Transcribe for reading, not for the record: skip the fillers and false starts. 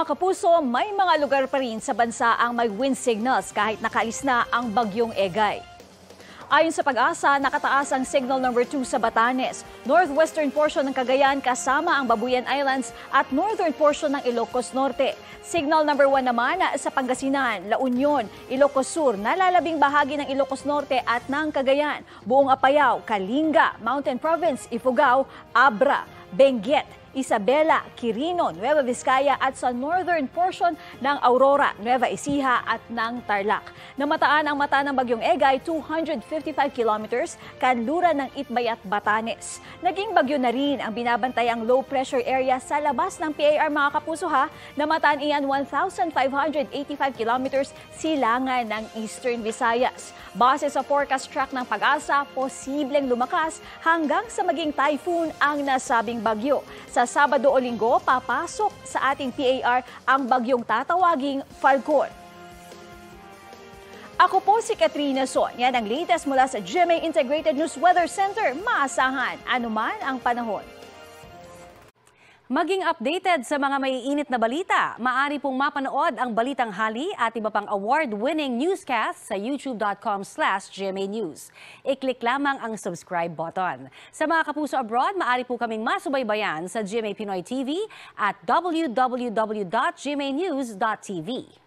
Mga kapuso, may mga lugar pa rin sa bansa ang may wind signals kahit nakaalis na ang bagyong Egay. Ayon sa Pag-asa, nakataas ang signal number 2 sa Batanes, northwestern portion ng Cagayan kasama ang Babuyan Islands at northern portion ng Ilocos Norte. Signal number 1 naman sa Pangasinan, La Union, Ilocos Sur, nalalabing bahagi ng Ilocos Norte at ng Cagayan, Buong Apayao, Kalinga, Mountain Province, Ifugao, Abra, Benguet, Isabela, Quirino, Nueva Vizcaya at sa northern portion ng Aurora, Nueva Ecija at ng Tarlac. Namataan ang mata ng bagyong Egay 255 kilometers kanluran ng Itbay at Batanes. Naging bagyo na rin ang binabantayang low pressure area sa labas ng PAR mga kapuso ha. Namataan iyan 1,585 kilometers silangan ng Eastern Visayas. Base sa forecast track ng Pag-asa, posibleng lumakas hanggang sa maging typhoon ang nasabing bagyo. Sa Sabado o Linggo, papasok sa ating PAR ang bagyong tatawaging Falcon. Ako po si Katrina Son. Yan ang latest mula sa GMA Integrated News Weather Center. Maasahan anuman ang panahon. Maging updated sa mga maiinit na balita, maaari pong mapanood ang Balitang Hali at iba pang award-winning newscast sa youtube.com/GMA News. I-click lamang ang subscribe button. Sa mga kapuso abroad, maaari po kaming masubaybayan sa GMA Pinoy TV at www.gmanews.tv.